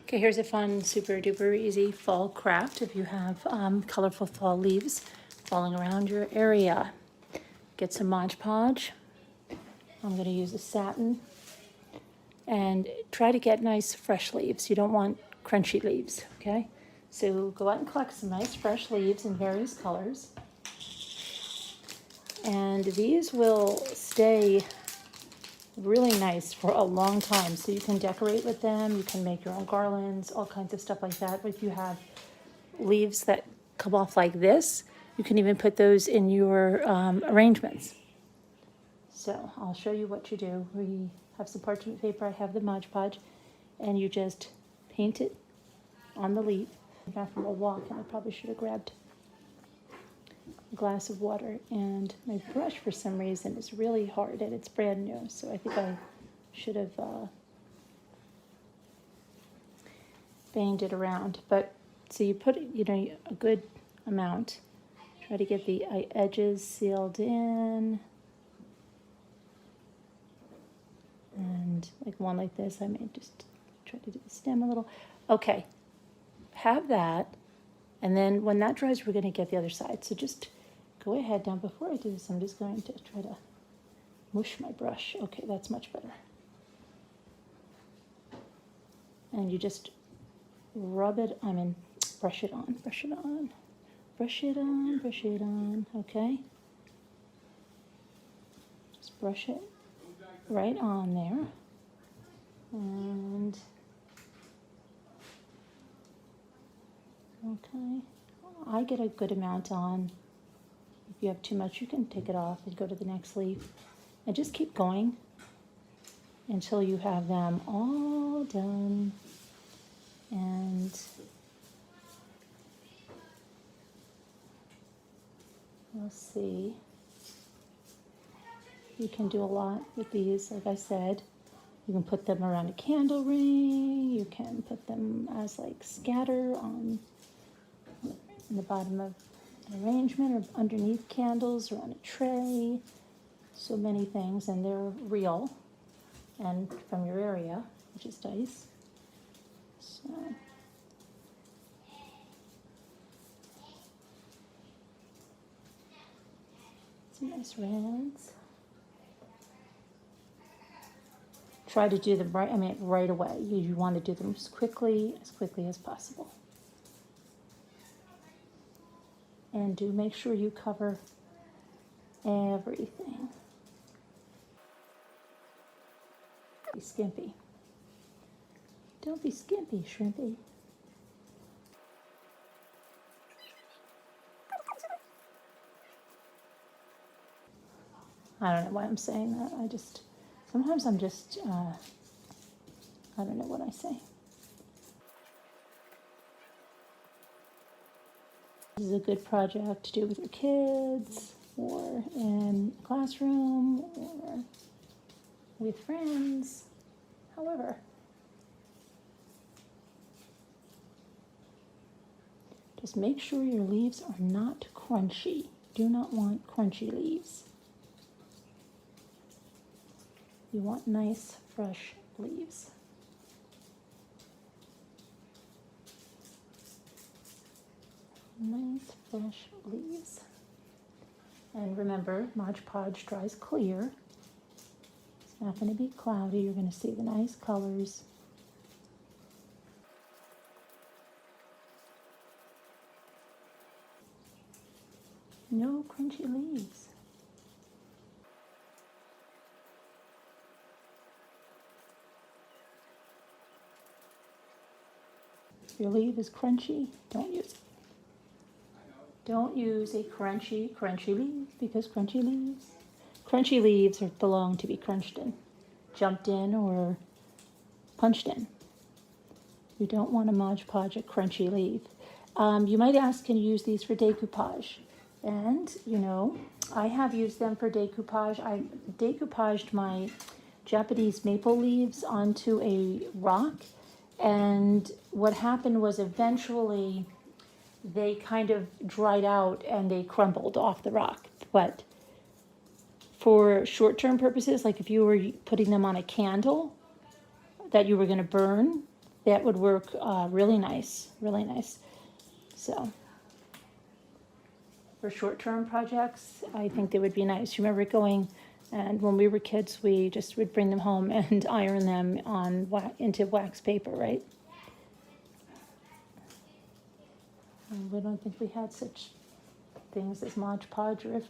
Okay, here's a fun, super duper easy fall craft if you have colorful fall leaves falling around your area. Get some Mod Podge. I'm going to use a satin. And try to get nice fresh leaves. You don't want crunchy leaves, okay? So go out and collect some nice fresh leaves in various colors. And these will stay really nice for a long time. So you can decorate with them, you can make your own garlands, all kinds of stuff like that. But if you have leaves that come off like this, you can even put those in your arrangements. So I'll show you what you do. We have some parchment paper, I have the Mod Podge, and you just paint it on the leaf. I got from a walk, and I probably should have grabbed a glass of water, and my brush for some reason is really hard and it's brand new, so I think I should have banged it around. But so you put a good amount, try to get the edges sealed in, and like one like this, I may just try to do the stem a little. Okay, have that, and then when that dries, we're going to get the other side. So just go ahead. Now, before I do this, I'm just going to try to mush my brush. Okay, that's much better. And you just rub it, brush it on, brush it on, brush it on, brush it on, okay? Just brush it right on there. And, okay, I get a good amount on. If you have too much, you can take it off and go to the next leaf. And just keep going until you have them all done. And we'll see. You can do a lot with these, like I said. You can put them around a candle ring. You can put them as like scatter on in the bottom of an arrangement or underneath candles or on a tray. So many things, and they're real and from your area, which is nice. So some nice reds. Try to do them right away. You want to do them as quickly as possible. And do make sure you cover everything. Be skimpy. Don't be skimpy, shrimpy. I don't know why I'm saying that. Sometimes I'm just, I don't know what I say. This is a good project to do with your kids, or in a classroom, or with friends, however. Just make sure your leaves are not crunchy. Do not want crunchy leaves. You want nice, fresh leaves. Nice, fresh leaves. And remember, Mod Podge dries clear. It's not going to be cloudy. You're going to see the nice colors. No crunchy leaves. If your leaf is crunchy, don't use it. Don't use a crunchy leaf, because crunchy leaves belong to be crunched in, jumped in, or punched in. You don't want to Mod Podge a crunchy leaf. You might ask, can you use these for decoupage? And, I have used them for decoupage. I decoupaged my Japanese maple leaves onto a rock, and what happened was eventually they kind of dried out and they crumbled off the rock. But for short-term purposes, like if you were putting them on a candle that you were going to burn, that would work really nice, really nice. So for short-term projects, I think they would be nice. Remember going, and when we were kids, we just would bring them home and iron them on into wax paper, right? And we don't think we had such things as Mod Podge, or if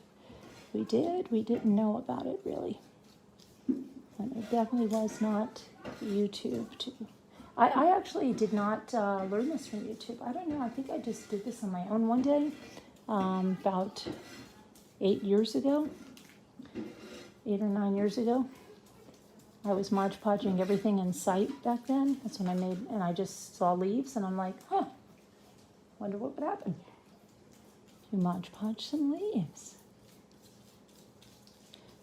we did, we didn't know about it really. And it definitely was not YouTube too. I actually did not learn this from YouTube. I don't know, I think I just did this on my own one day, about 8 years ago, 8 or 9 years ago. I was Mod Podging everything in sight back then. That's when I made, and I just saw leaves and I'm like, huh, wonder what would happen if you Mod Podge some leaves.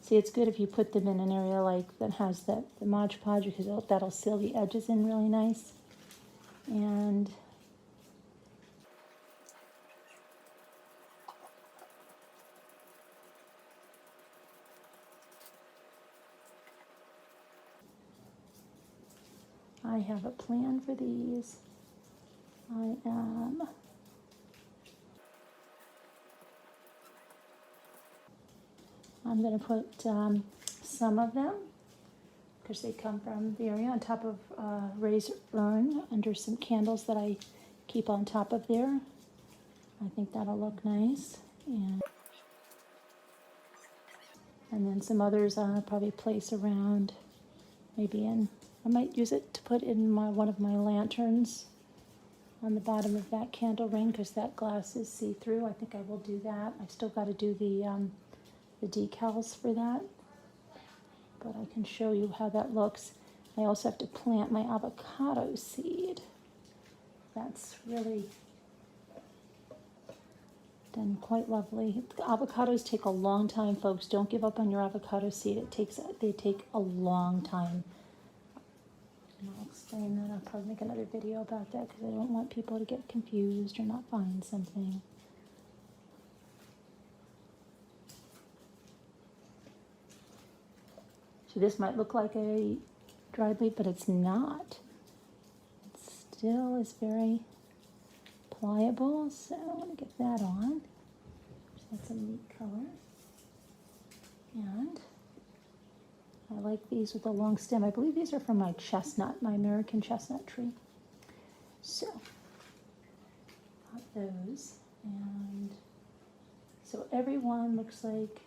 See, it's good if you put them in an area like that has the Mod Podge, because that'll seal the edges in really nice. And I have a plan for these. I'm going to put some of them, because they come from the area, on top of Ray's urn under some candles that I keep on top of there. I think that'll look nice. And then some others I'll probably place around, maybe in, I might use it to put in one of my lanterns on the bottom of that candle ring, because that glass is see-through. I think I will do that. I've still got to do the decals for that, but I can show you how that looks. I also have to plant my avocado seed. That's really done quite lovely. Avocados take a long time, folks. Don't give up on your avocado seed. They take a long time. And I'll explain that. I'll probably make another video about that, because I don't want people to get confused or not find something. So this might look like a dried leaf, but it's not. It still is very pliable, so I want to get that on. That's a neat color. And I like these with a long stem. I believe these are from my chestnut, my American chestnut tree. So, got those. And so everyone looks like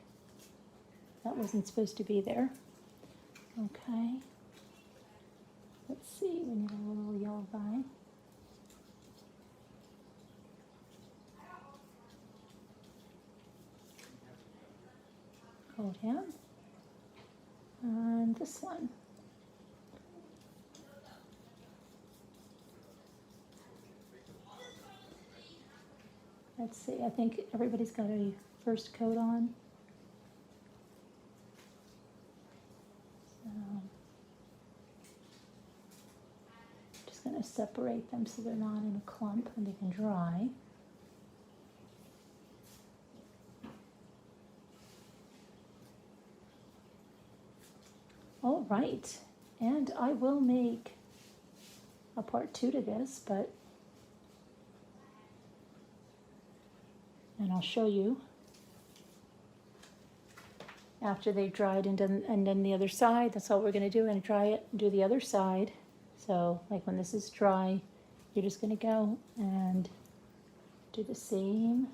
that wasn't supposed to be there. Okay. Let's see, we need a little yellow vine. Go down. And this one. Let's see, I think everybody's got a first coat on. So, just going to separate them so they're not in a clump and they can dry. All right, and I will make a part 2 to this, and I'll show you after they've dried and then the other side. That's all we're going to do, and dry it and do the other side. So like when this is dry, you're just going to go and do the same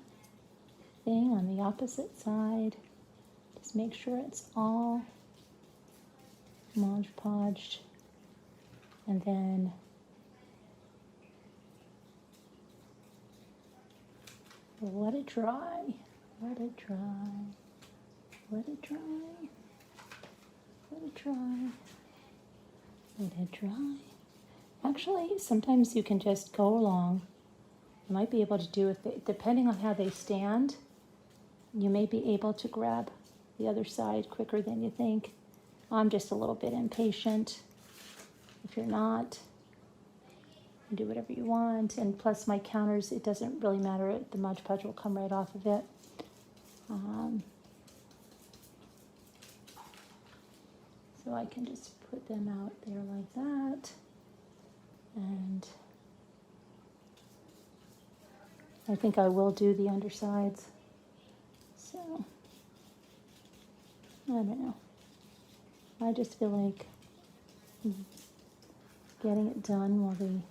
thing on the opposite side. Just make sure it's all Mod Podged, and then let it dry, let it dry, let it dry, let it dry, let it dry. Actually, sometimes you can just go along. You might be able to do it, depending on how they stand, you may be able to grab the other side quicker than you think. I'm just a little bit impatient. If you're not, you can do whatever you want. And plus my counters, it doesn't really matter. The Mod Podge will come right off of it. So I can just put them out there like that. And I think I will do the undersides. So, I don't know. I just feel like getting it done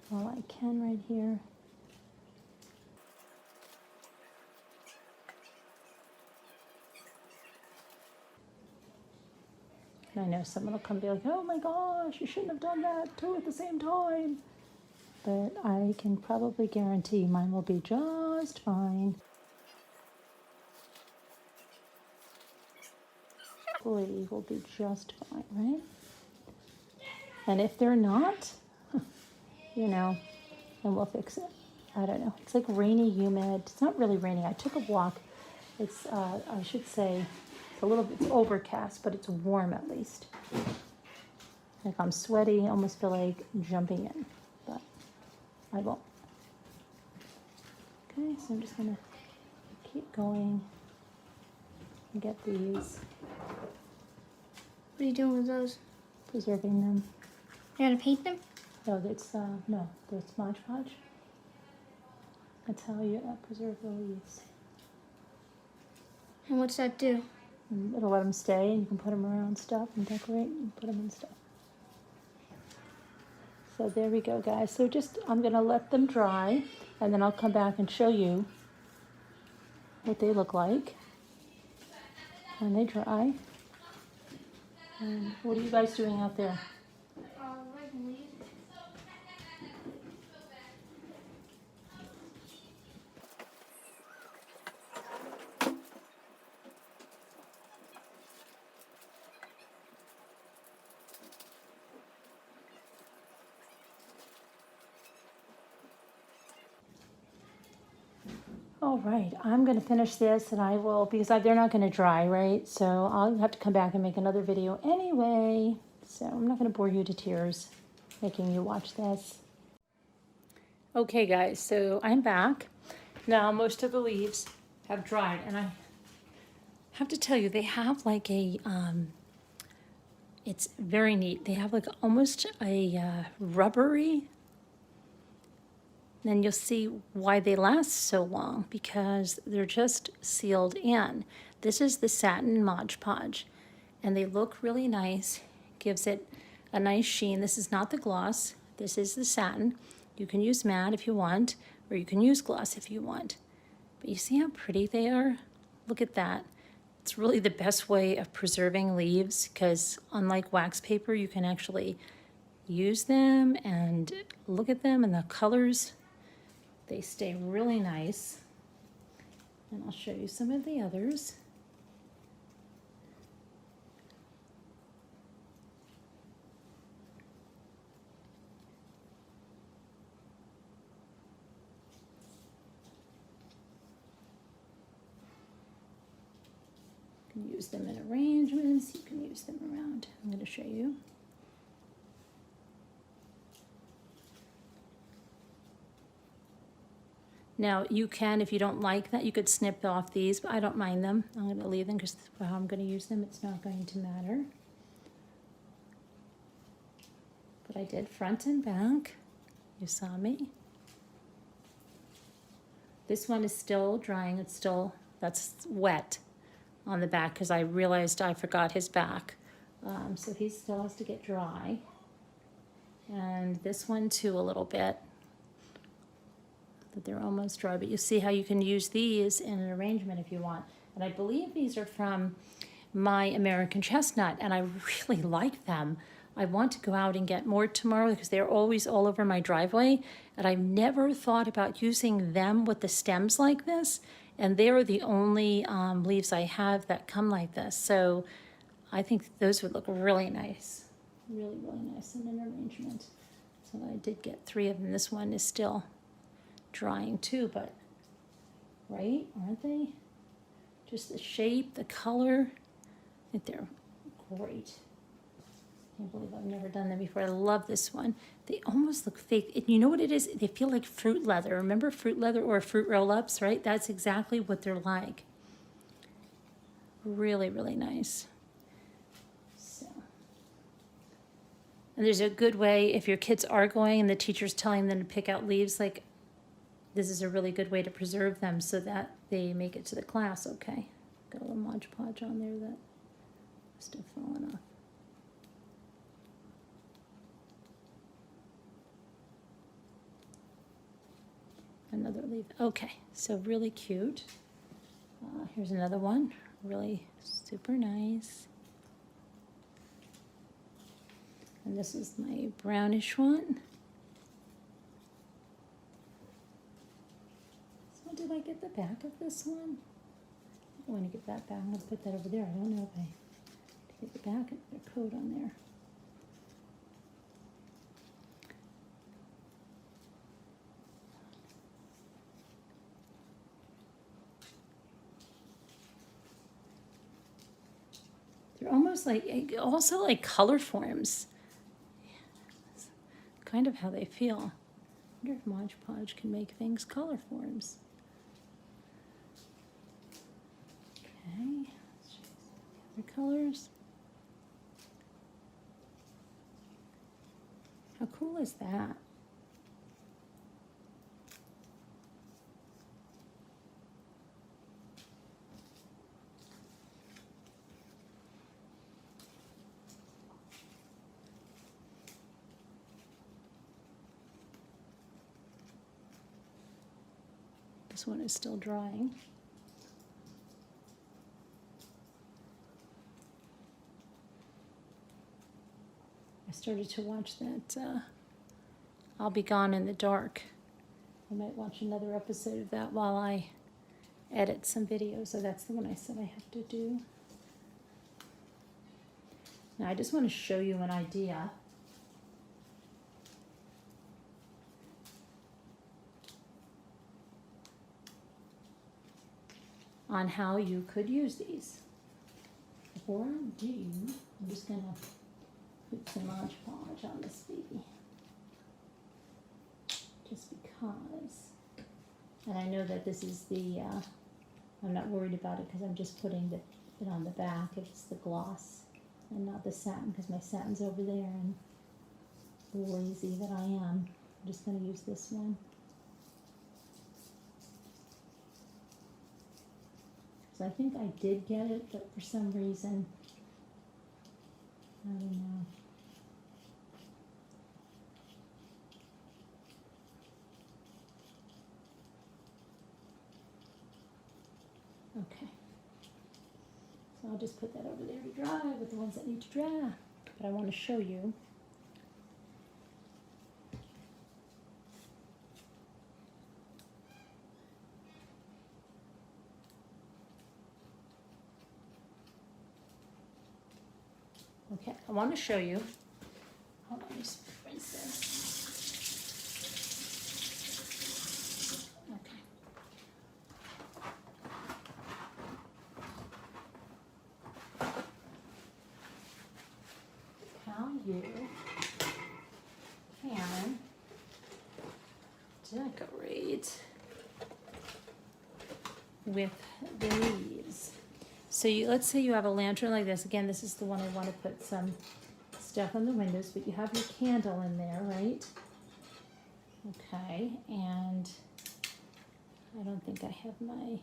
while I can right here. And I know someone will come and be like, oh my gosh, you shouldn't have done that two at the same time. But I can probably guarantee mine will be just fine. Hopefully will be just fine, right? And if they're not, you know, then we'll fix it. I don't know. It's like rainy, humid. It's not really rainy. I took a walk. It's, I should say, it's overcast, but it's warm at least. Like I'm sweaty, I almost feel like jumping in, but I won't. Okay, so I'm just gonna keep going and get these. What are you doing with those? Preserving them. You're gonna paint them? No, that's Mod Podge. That's how you preserve the leaves. And what's that do? And it'll let them stay, and you can put them around stuff and decorate and put them in stuff. So there we go, guys. So I'm gonna let them dry, and then I'll come back and show you what they look like when they dry. And what are you guys doing out there? All right, I'm gonna finish this and I will, because they're not gonna dry, right? So I'll have to come back and make another video anyway. So I'm not gonna bore you to tears making you watch this. Okay guys, so I'm back. Now most of the leaves have dried and I have to tell you, they have like a, it's very neat. They have like almost a rubbery. Then you'll see why they last so long, because they're just sealed in. This is the satin Mod Podge, and they look really nice. Gives it a nice sheen. This is not the gloss. This is the satin. You can use matte if you want, or you can use gloss if you want. But you see how pretty they are? Look at that. It's really the best way of preserving leaves, because unlike wax paper, you can actually use them and look at them, and the colors, they stay really nice. And I'll show you some of the others. You can use them in arrangements, you can use them around. I'm going to show you. Now you can, if you don't like that, you could snip off these, but I don't mind them. I'm going to leave them because for how I'm going to use them, it's not going to matter. But I did front and back. You saw me. This one is still drying. It's still, that's wet on the back because I realized I forgot his back. So he still has to get dry. And this one too a little bit. But they're almost dry, but you see how you can use these in an arrangement if you want. And I believe these are from my American Chestnut, and I really like them. I want to go out and get more tomorrow because they're always all over my driveway, and I've never thought about using them with the stems like this, and they're the only leaves I have that come like this. So I think those would look really nice, really, really nice in an arrangement. So I did get 3 of them. This one is still drying too, but right, aren't they? Just the shape, the color, I think they're great. Can't believe I've never done them before. I love this one. They almost look fake. You know what it is? They feel like fruit leather. Remember fruit leather or fruit roll-ups, right? That's exactly what they're like. Really, really nice. So, and there's a good way if your kids are going and the teacher's telling them to pick out leaves, like this is a really good way to preserve them so that they make it to the class okay. Got a little Mod Podge on there that must have fallen off. Another leaf. Okay, so really cute. Here's another one. Really super nice. And this is my brownish one. So did I get the back of this one? I want to get that back. I'm going to put that over there. I don't know if I get the back of the coat on there. They're almost like, also like color forms. That's kind of how they feel. I wonder if Mod Podge can make things color forms. Okay, let's show you some of the other colors. How cool is that? This one is still drying. I started to watch that I'll Be Gone in the Dark. I might watch another episode of that while I edit some videos. So that's the one I said I have to do. Now I just want to show you an idea. On how you could use these. Before I do, I'm just gonna put some Mod Podge on this baby. Just because. And I know that this is the, I'm not worried about it because I'm just putting it on the back. It's the gloss and not the satin because my satin's over there and lazy that I am. I'm just gonna use this one. So I think I did get it, but for some reason, I don't know. Okay. So I'll just put that over there to dry with the ones that need to dry. But I want to show you. Okay, I want to show you. Hold on, let me just rinse this. Okay. How you can decorate with the leaves. So let's say you have a lantern like this. Again, this is the one I want to put some stuff on the windows, but you have your candle in there, right? Okay, and I don't think I have my,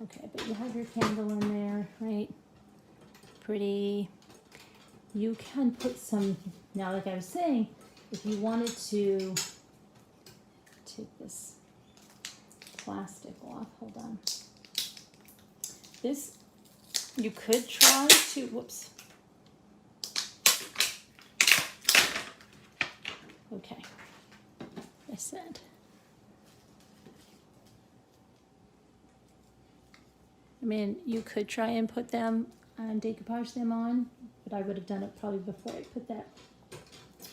okay, but you have your candle in there, right? Pretty. You can put some, now like I was saying, if you wanted to take this plastic off, hold on. This, you could try to, whoops. Okay, I said. I mean, you could try and put them and decoupage them on, but I would have done it probably before I put that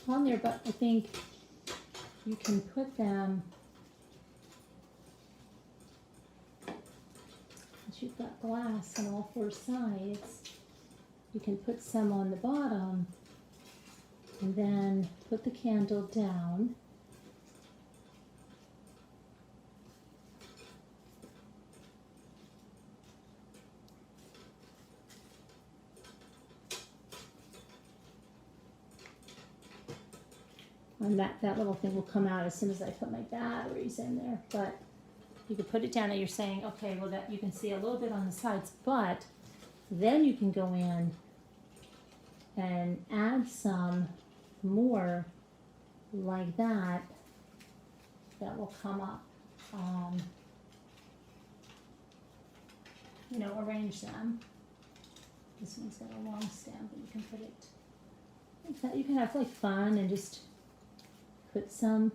on there, but I think you can put them, you've got glass on all four sides, you can put some on the bottom and then put the candle down. And that little thing will come out as soon as I put my batteries in there. But you could put it down and you're saying, okay, well that you can see a little bit on the sides, but then you can go in and add some more like that will come up. You know, arrange them. This one's got a long stem, but you can put it like that. You can have like fun and just put some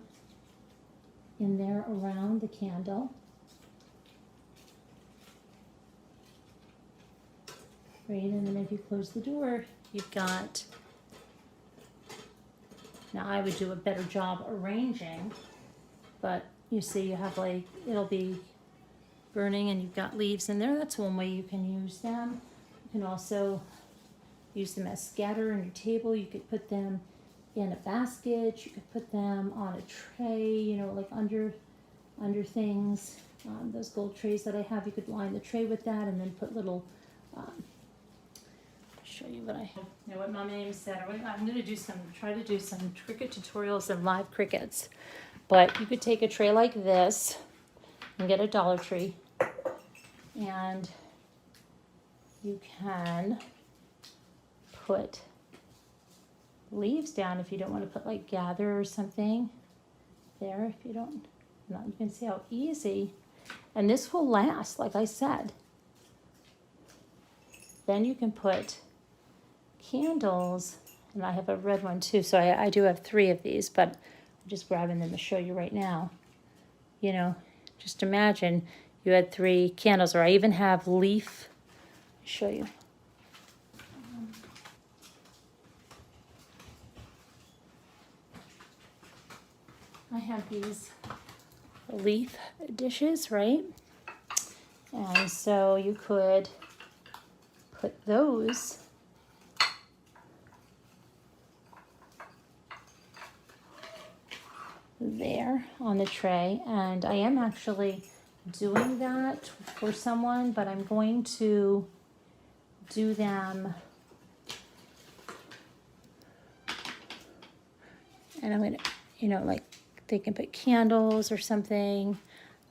in there around the candle. Right, and then if you close the door, you've got, now I would do a better job arranging, but you see you have like, it'll be burning and you've got leaves in there. That's one way you can use them. You can also use them as scatter on your table. You could put them in a basket. You could put them on a tray, you know, like under things. Those gold trays that I have, you could line the tray with that and then put little, show you what I have. You know what Mom Amy said. I'm going to try to do some cricket tutorials and live crickets. But you could take a tray like this and get a Dollar Tree. And you can put leaves down if you don't want to put like gather or something there. If you don't, you can see how easy. And this will last, like I said. Then you can put candles, and I have a red one too, so I do have 3 of these, but I'm just grabbing them to show you right now. You know, just imagine you had 3 candles, or I even have leaf. I'll show you. I have these leaf dishes, right? And so you could put those there on the tray, and I am actually doing that for someone, but I'm going to do them, and I'm going to, you know, like they can put candles or something,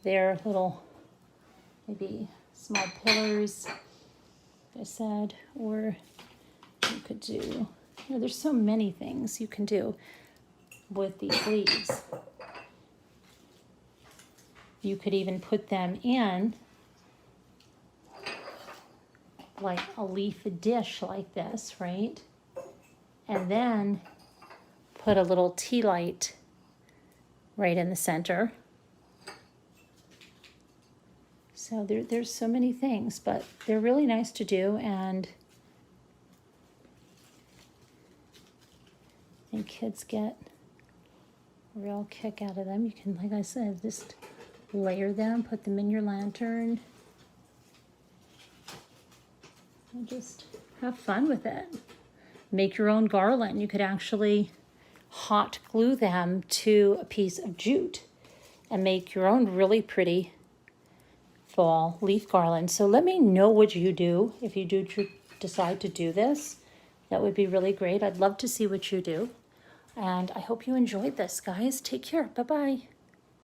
their little maybe small pillars, like I said, or you could do, you know, there's so many things you can do with these leaves. You could even put them in like a leaf dish like this, right? And then put a little tea light right in the center. So there's so many things, but they're really nice to do, and I think kids get a real kick out of them. You can, like I said, just layer them, put them in your lantern, and just have fun with it. Make your own garland. You could actually hot glue them to a piece of jute and make your own really pretty fall leaf garland. So let me know what you do if you do decide to do this. That would be really great. I'd love to see what you do. And I hope you enjoyed this, guys. Take care. Bye-bye.